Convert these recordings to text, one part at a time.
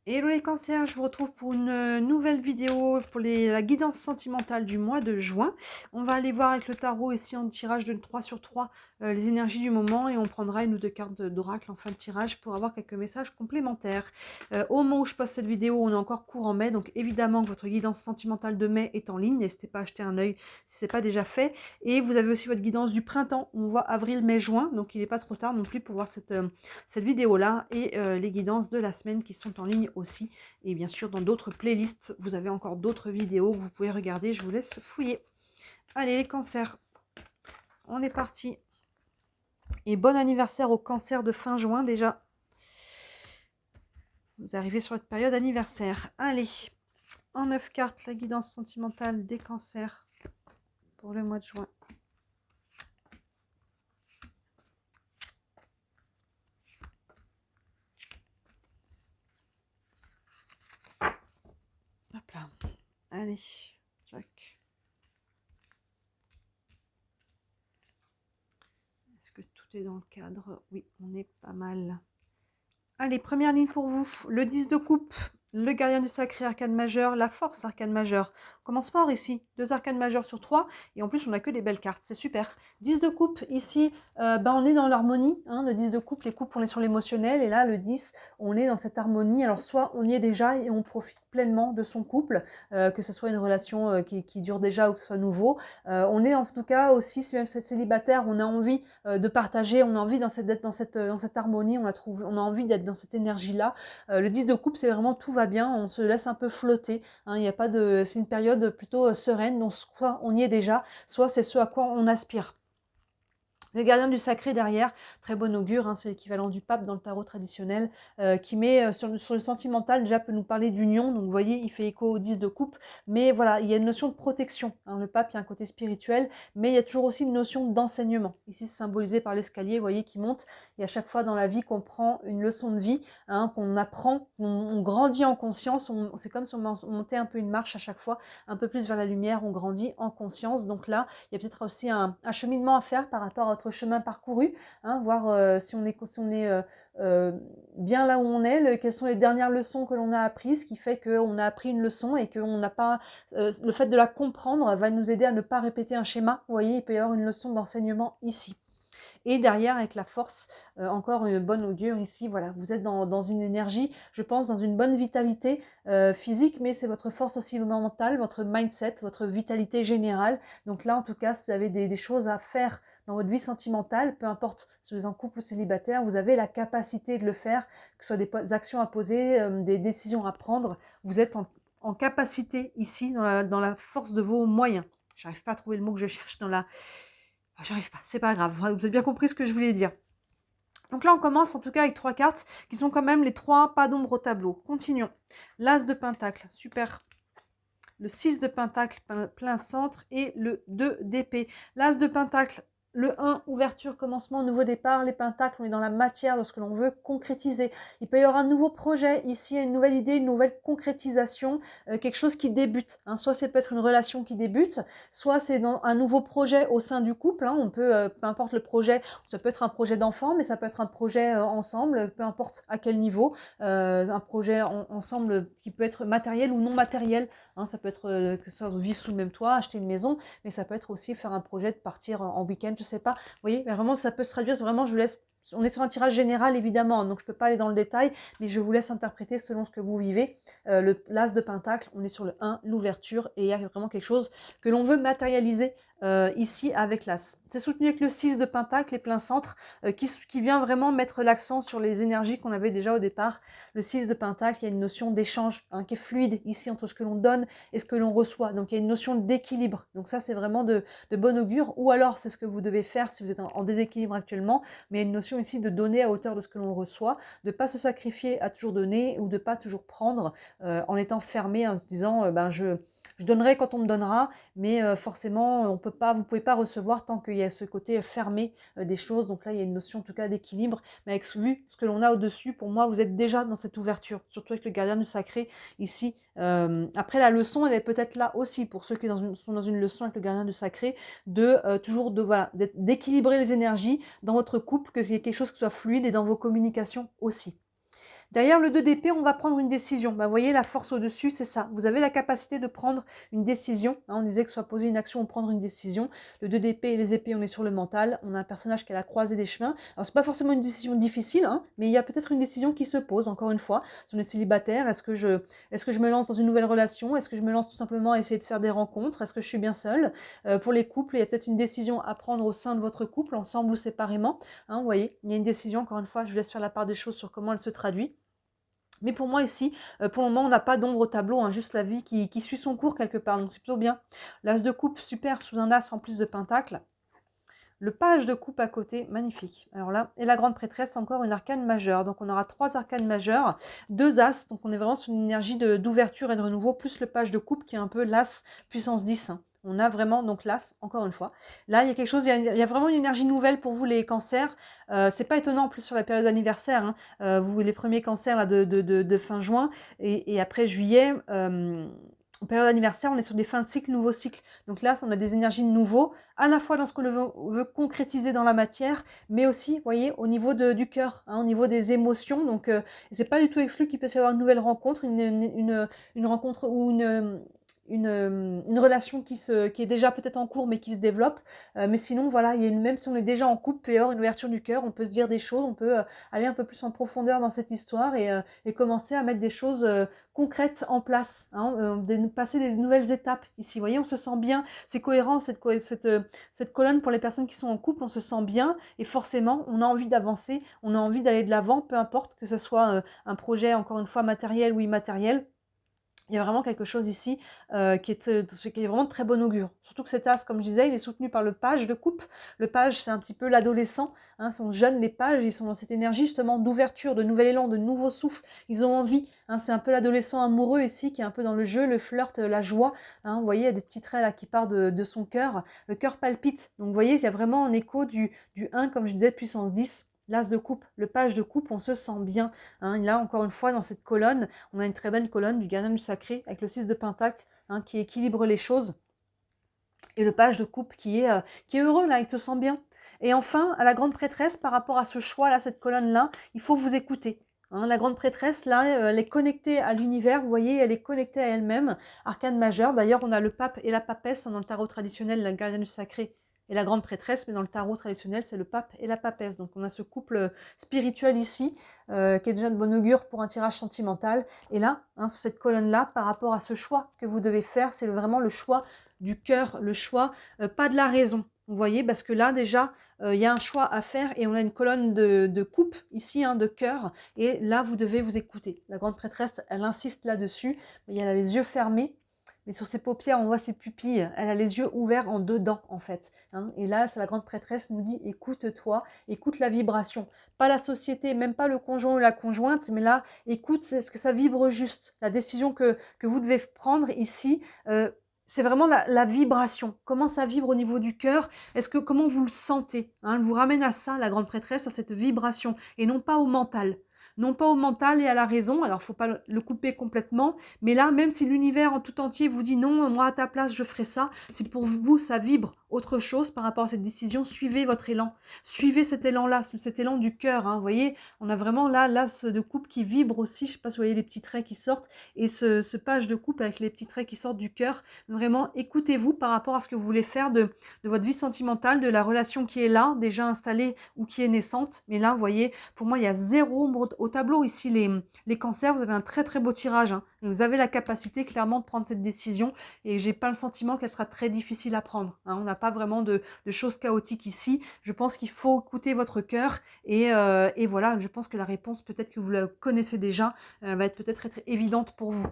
Hello les cancers, je vous retrouve pour une nouvelle vidéo pour la guidance sentimentale du mois de juin. On va aller voir avec le tarot ici en tirage de 3 sur 3 les énergies du moment et on prendra une ou deux cartes d'oracle en fin de tirage pour avoir quelques messages complémentaires. Au moment où je poste cette vidéo, on est encore court en mai, donc évidemment que votre guidance sentimentale de mai est en ligne. N'hésitez pas à jeter un œil si ce n'est pas déjà fait. Et vous avez aussi votre guidance du printemps, on voit avril, mai, juin, donc il n'est pas trop tard non plus pour voir cette vidéo-là et les guidances de la semaine qui sont en ligne aussi. Et bien sûr, dans d'autres playlists, vous avez encore d'autres vidéos que vous pouvez regarder. Je vous laisse fouiller. Allez, les cancers, on est parti. Et bon anniversaire au cancer de fin juin déjà. Vous arrivez sur votre période anniversaire. Allez, en 9 cartes, la guidance sentimentale des cancers pour le mois de juin. Hop là. Allez, tac. Est-ce que tout est dans le cadre? Oui, on est pas mal. Allez, première ligne pour vous. Le 10 de coupe, le gardien du sacré, arcane majeur, la force, arcane majeur. On commence fort ici. 2 arcanes majeurs sur 3. Et en plus, on n'a que des belles cartes. C'est super. 10 de coupe, ici, on est dans l'harmonie. Hein, le 10 de coupe, les coupes, on est sur l'émotionnel. Et là, le 10, on est dans cette harmonie. Alors, soit on y est déjà et on profite pleinement de son couple, que ce soit une relation qui dure déjà ou que ce soit nouveau. On est en tout cas aussi, si même c'est célibataire, on a envie de partager, on a envie d'être dans cette harmonie, on a envie d'être dans cette énergie-là. Le 10 de coupe, c'est vraiment tout va bien, on se laisse un peu flotter. Hein, y a pas de, c'est une période plutôt sereine, donc soit on y est déjà, soit c'est ce à quoi on aspire. Le gardien du sacré derrière, très bon augure, hein, c'est l'équivalent du pape dans le tarot traditionnel, qui met sur le sentimental, déjà peut nous parler d'union, donc vous voyez, il fait écho au 10 de coupe, mais voilà, il y a une notion de protection. Hein, le pape, il y a un côté spirituel, mais il y a toujours aussi une notion d'enseignement. Ici, c'est symbolisé par l'escalier, vous voyez, qui monte, et à chaque fois dans la vie qu'on prend une leçon de vie, hein, qu'on apprend, on grandit en conscience, c'est comme si on montait un peu une marche à chaque fois, un peu plus vers la lumière, on grandit en conscience, donc là, il y a peut-être aussi un cheminement à faire par rapport à notre chemin parcouru, hein, voir si on est bien là où on est, quelles sont les dernières leçons que l'on a apprises, qui fait qu'on a appris une leçon et qu'on n'a pas... le fait de la comprendre va nous aider à ne pas répéter un schéma. Vous voyez, il peut y avoir une leçon d'enseignement ici. Et derrière, avec la force, encore une bonne augure ici, voilà, vous êtes dans une énergie, je pense, dans une bonne vitalité physique, mais c'est votre force aussi mentale, votre mindset, votre vitalité générale. Donc là, en tout cas, si vous avez des choses à faire dans votre vie sentimentale, peu importe si vous êtes en couple ou célibataire, vous avez la capacité de le faire, que ce soit des actions à poser, des décisions à prendre. Vous êtes en capacité ici, dans la force de vos moyens. J'arrive pas à trouver le mot que je cherche dans la... J'arrive pas, c'est pas grave, vous avez bien compris ce que je voulais dire. Donc là, on commence en tout cas avec 3 cartes qui sont quand même les 3 pas d'ombre au tableau. Continuons. L'As de Pentacle, super. Le 6 de Pentacle, plein centre, et le 2 d'épée. L'As de Pentacle, le 1, ouverture, commencement, nouveau départ. Les pentacles, on est dans la matière de ce que l'on veut concrétiser. Il peut y avoir un nouveau projet ici, une nouvelle idée, une nouvelle concrétisation, quelque chose qui débute. Hein. Soit c'est peut-être une relation qui débute, soit c'est un nouveau projet au sein du couple. Hein. On peut, peu importe le projet, ça peut être un projet d'enfant, mais ça peut être un projet ensemble, peu importe à quel niveau. Un projet ensemble qui peut être matériel ou non matériel. Hein, ça peut être que ce soit vivre sous le même toit, acheter une maison, mais ça peut être aussi faire un projet de partir en week-end, je sais pas. Vous voyez, mais vraiment, ça peut se traduire, vraiment, je vous laisse... On est sur un tirage général, évidemment, donc je ne peux pas aller dans le détail, mais je vous laisse interpréter selon ce que vous vivez. L'As de Pentacle, on est sur le 1, l'ouverture, et il y a vraiment quelque chose que l'on veut matérialiser ici avec l'As. C'est soutenu avec le 6 de Pentacle, les pleins centres, qui vient vraiment mettre l'accent sur les énergies qu'on avait déjà au départ. Le 6 de Pentacle, il y a une notion d'échange hein, qui est fluide ici entre ce que l'on donne et ce que l'on reçoit. Donc il y a une notion d'équilibre. Donc ça, c'est vraiment de bon augure. Ou alors, c'est ce que vous devez faire si vous êtes en déséquilibre actuellement. Mais il y a une notion ici de donner à hauteur de ce que l'on reçoit, de ne pas se sacrifier à toujours donner ou de ne pas toujours prendre en étant fermé, en se disant je donnerai quand on me donnera, mais forcément, vous ne pouvez pas recevoir tant qu'il y a ce côté fermé des choses. Donc là, il y a une notion en tout cas d'équilibre. Mais avec vu ce que l'on a au-dessus, pour moi, vous êtes déjà dans cette ouverture, surtout avec le gardien du sacré ici. Après, la leçon, elle est peut-être là aussi, pour ceux qui sont dans une leçon avec le gardien du sacré, toujours d'équilibrer les énergies dans votre couple, qu'il y ait quelque chose qui soit fluide et dans vos communications aussi. Derrière le 2 d'épée, on va prendre une décision. Bah, vous voyez, la force au-dessus, c'est ça. Vous avez la capacité de prendre une décision. Hein, on disait que soit poser une action ou prendre une décision. Le 2 d'épée et les épées, on est sur le mental. On a un personnage qui est à la croisée des chemins. Alors, c'est pas forcément une décision difficile, hein, mais il y a peut-être une décision qui se pose, encore une fois. Si on est célibataire, est-ce que je me lance dans une nouvelle relation? Est-ce que je me lance tout simplement à essayer de faire des rencontres? Est-ce que je suis bien seule? Pour les couples, il y a peut-être une décision à prendre au sein de votre couple, ensemble ou séparément. Hein, vous voyez, il y a une décision, encore une fois, je vous laisse faire la part des choses sur comment elle se traduit. Mais pour moi ici, pour le moment, on n'a pas d'ombre au tableau, hein, juste la vie qui suit son cours quelque part, donc c'est plutôt bien. L'as de coupe, super, sous un as en plus de pentacle. Le page de coupe à côté, magnifique. Alors là, et la grande prêtresse, encore une arcane majeure. Donc on aura 3 arcanes majeures, 2 as, donc on est vraiment sur une énergie d'ouverture et de renouveau, plus le page de coupe qui est un peu l'as puissance 10. Hein. On a vraiment donc l'as, encore une fois. Là, il y a quelque chose, il y a vraiment une énergie nouvelle pour vous les cancers. C'est pas étonnant en plus sur la période anniversaire. Hein. Vous, les premiers cancers là, de fin juin et après juillet, en période anniversaire, on est sur des fins de cycle, nouveaux cycles. Donc là, on a des énergies de nouveau, à la fois dans ce qu'on veut concrétiser dans la matière, mais aussi, vous voyez, au niveau du cœur, hein, au niveau des émotions. Donc, c'est pas du tout exclu qu'il peut y avoir une nouvelle rencontre, une rencontre ou une relation qui est déjà peut-être en cours mais qui se développe. Mais sinon, voilà, même si on est déjà en couple, il peut y avoir une ouverture du cœur, on peut se dire des choses, on peut aller un peu plus en profondeur dans cette histoire et commencer à mettre des choses concrètes en place, hein, passer des nouvelles étapes ici. Vous voyez, on se sent bien, c'est cohérent cette colonne pour les personnes qui sont en couple, on se sent bien et forcément, on a envie d'avancer, on a envie d'aller de l'avant, peu importe que ce soit un projet, encore une fois, matériel ou immatériel. Il y a vraiment quelque chose ici qui est vraiment de très bon augure. Surtout que cet as, comme je disais, il est soutenu par le page de coupe. Le page, c'est un petit peu l'adolescent. Hein, sont jeunes, les pages, ils sont dans cette énergie justement d'ouverture, de nouvel élan, de nouveau souffle. Ils ont envie. Hein, c'est un peu l'adolescent amoureux ici qui est un peu dans le jeu, le flirt, la joie. Hein, vous voyez, il y a des petits traits là qui partent de son cœur. Le cœur palpite. Donc vous voyez, il y a vraiment un écho du 1, comme je disais, puissance 10. L'as de coupe, le page de coupe, on se sent bien. Hein, là, encore une fois, dans cette colonne, on a une très belle colonne du gardien du sacré avec le 6 de pentacle hein, qui équilibre les choses. Et le page de coupe qui est heureux, là, il se sent bien. Et enfin, à la grande prêtresse, par rapport à ce choix-là, cette colonne-là, il faut vous écouter. Hein, la grande prêtresse, là, elle est connectée à l'univers, vous voyez, elle est connectée à elle-même. Arcane majeur, d'ailleurs, on a le pape et la papesse hein, dans le tarot traditionnel, la gardienne du sacré et la grande prêtresse, mais dans le tarot traditionnel, c'est le pape et la papesse. Donc on a ce couple spirituel ici, qui est déjà de bon augure pour un tirage sentimental. Et là, hein, sur cette colonne-là, par rapport à ce choix que vous devez faire, c'est vraiment le choix du cœur, le choix, pas de la raison. Vous voyez, parce que là, déjà, il y a un choix à faire et on a une colonne de coupe ici, hein, de cœur. Et là, vous devez vous écouter. La grande prêtresse, elle insiste là-dessus. Elle a les yeux fermés. Mais sur ses paupières, on voit ses pupilles. Elle a les yeux ouverts en dedans, en fait. Hein. Et là, la grande prêtresse nous dit, écoute-toi, écoute la vibration. Pas la société, même pas le conjoint ou la conjointe, mais là, écoute, est-ce que ça vibre juste? La décision que vous devez prendre ici, c'est vraiment la vibration. Comment ça vibre au niveau du cœur? Comment vous le sentez? Hein. Elle vous ramène à ça, la grande prêtresse, à cette vibration, et non pas au mental. Non pas au mental et à la raison, alors il ne faut pas le couper complètement, mais là, même si l'univers en tout entier vous dit non, moi à ta place je ferai ça, si pour vous ça vibre autre chose par rapport à cette décision, suivez votre élan, suivez cet élan-là, cet élan du cœur, hein, vous voyez, on a vraiment là l'as de coupe qui vibre aussi, je ne sais pas si vous voyez les petits traits qui sortent, et ce page de coupe avec les petits traits qui sortent du cœur, vraiment écoutez-vous par rapport à ce que vous voulez faire de votre vie sentimentale, de la relation qui est là, déjà installée ou qui est naissante, mais là, vous voyez, pour moi, il y a zéro ombre au tableau ici, les cancers, vous avez un très très beau tirage. Hein, et vous avez la capacité clairement de prendre cette décision et j'ai pas le sentiment qu'elle sera très difficile à prendre. Hein, on n'a pas vraiment de choses chaotiques ici. Je pense qu'il faut écouter votre cœur et voilà, je pense que la réponse, peut-être que vous la connaissez déjà, va être peut-être être évidente pour vous.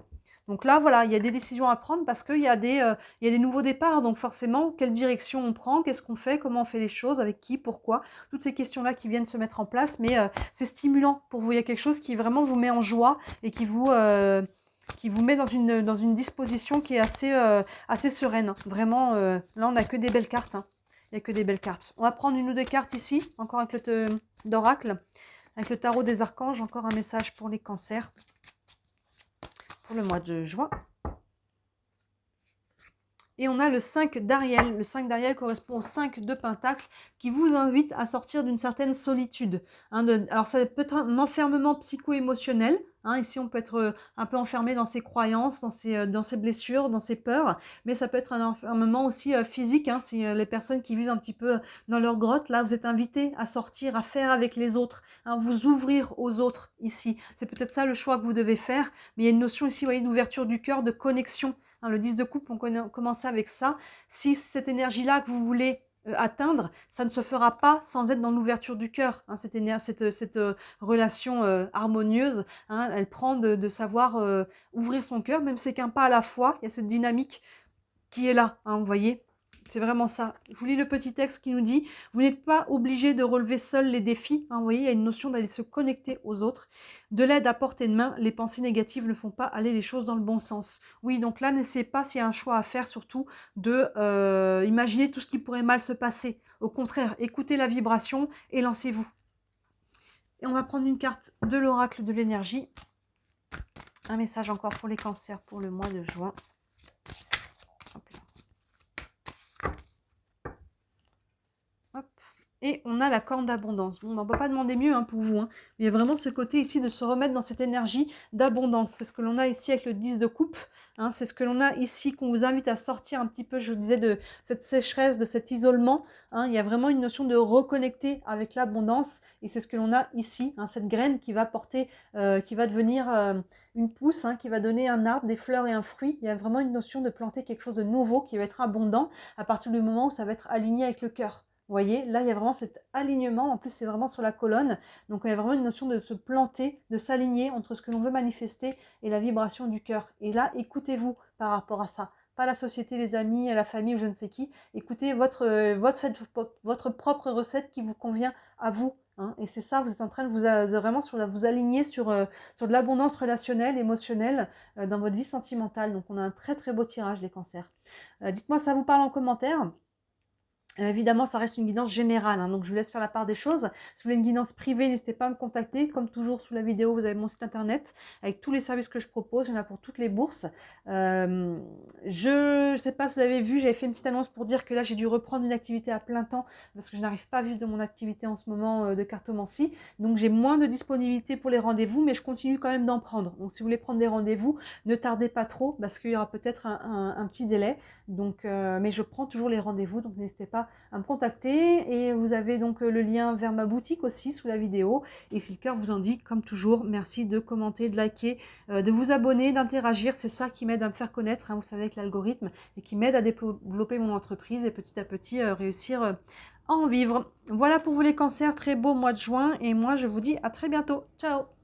Donc là, voilà, il y a des décisions à prendre parce qu'il y a des nouveaux départs. Donc forcément, quelle direction on prend, qu'est-ce qu'on fait, comment on fait les choses, avec qui, pourquoi. Toutes ces questions-là qui viennent se mettre en place. Mais c'est stimulant pour vous. Il y a quelque chose qui vraiment vous met en joie et qui vous met dans une disposition qui est assez sereine. Vraiment, là, on n'a que des belles cartes. Hein. Il n'y a que des belles cartes. On va prendre une ou deux cartes ici, encore avec le d'oracle. Avec le tarot des archanges, encore un message pour les cancers. Pour le mois de juin. Et on a le 5 d'Ariel. Le 5 d'Ariel correspond au 5 de Pentacle qui vous invite à sortir d'une certaine solitude. Hein, alors ça peut être un enfermement psycho-émotionnel. Hein, ici, on peut être un peu enfermé dans ses croyances, dans ses blessures, dans ses peurs. Mais ça peut être un enfermement aussi physique. Hein, si les personnes qui vivent un petit peu dans leur grotte, là, vous êtes invités à sortir, à faire avec les autres. Hein, vous ouvrir aux autres ici. C'est peut-être ça le choix que vous devez faire. Mais il y a une notion ici, vous voyez, d'ouverture du cœur, de connexion. Hein, le 10 de coupe, on commençait avec ça. Si cette énergie-là que vous voulez atteindre, ça ne se fera pas sans être dans l'ouverture du cœur. Hein, cette relation harmonieuse, hein, elle prend de savoir ouvrir son cœur, même si c'est qu'un pas à la fois. Il y a cette dynamique qui est là, hein, vous voyez. C'est vraiment ça. Je vous lis le petit texte qui nous dit « Vous n'êtes pas obligé de relever seul les défis. Hein, » vous voyez, il y a une notion d'aller se connecter aux autres. De l'aide à portée de main, les pensées négatives ne font pas aller les choses dans le bon sens. Oui, donc là, n'essayez pas, s'il y a un choix à faire, surtout de imaginer tout ce qui pourrait mal se passer. Au contraire, écoutez la vibration et lancez-vous. Et on va prendre une carte de l'oracle de l'énergie. Un message encore pour les cancers pour le mois de juin. Hop là. Et on a la corne d'abondance. Bon, on ne peut pas demander mieux hein, pour vous. Hein. Il y a vraiment ce côté ici de se remettre dans cette énergie d'abondance. C'est ce que l'on a ici avec le 10 de coupe. Hein. C'est ce que l'on a ici, qu'on vous invite à sortir un petit peu, je vous disais, de cette sécheresse, de cet isolement. Hein. Il y a vraiment une notion de reconnecter avec l'abondance. Et c'est ce que l'on a ici. Hein. Cette graine qui va porter, qui va devenir une pousse, hein, qui va donner un arbre, des fleurs et un fruit. Il y a vraiment une notion de planter quelque chose de nouveau qui va être abondant à partir du moment où ça va être aligné avec le cœur. Vous voyez, là, il y a vraiment cet alignement. En plus, c'est vraiment sur la colonne. Donc, il y a vraiment une notion de se planter, de s'aligner entre ce que l'on veut manifester et la vibration du cœur. Et là, écoutez-vous par rapport à ça. Pas la société, les amis, la famille ou je ne sais qui. Écoutez votre propre recette qui vous convient à vous. Hein. Et c'est ça, vous êtes en train de vous aligner sur de l'abondance relationnelle, émotionnelle dans votre vie sentimentale. Donc, on a un très, très beau tirage, les cancers. Dites-moi, ça vous parle en commentaire. Évidemment, ça reste une guidance générale, hein, donc je vous laisse faire la part des choses. Si vous voulez une guidance privée, n'hésitez pas à me contacter. Comme toujours, sous la vidéo, vous avez mon site internet avec tous les services que je propose. Il y en a pour toutes les bourses. Je ne sais pas si vous avez vu, j'avais fait une petite annonce pour dire que là, j'ai dû reprendre une activité à plein temps parce que je n'arrive pas à vivre de mon activité en ce moment de cartomancie. Donc, j'ai moins de disponibilité pour les rendez-vous, mais je continue quand même d'en prendre. Donc, si vous voulez prendre des rendez-vous, ne tardez pas trop parce qu'il y aura peut-être un petit délai. Donc, mais je prends toujours les rendez-vous, donc n'hésitez pas à me contacter. Et vous avez donc le lien vers ma boutique aussi sous la vidéo. Et si le cœur vous en dit, comme toujours, merci de commenter, de liker, de vous abonner, d'interagir. C'est ça qui m'aide à me faire connaître, hein, vous savez, avec l'algorithme, et qui m'aide à développer mon entreprise et petit à petit réussir à en vivre. Voilà pour vous les cancers, très beau mois de juin. Et moi, je vous dis à très bientôt. Ciao!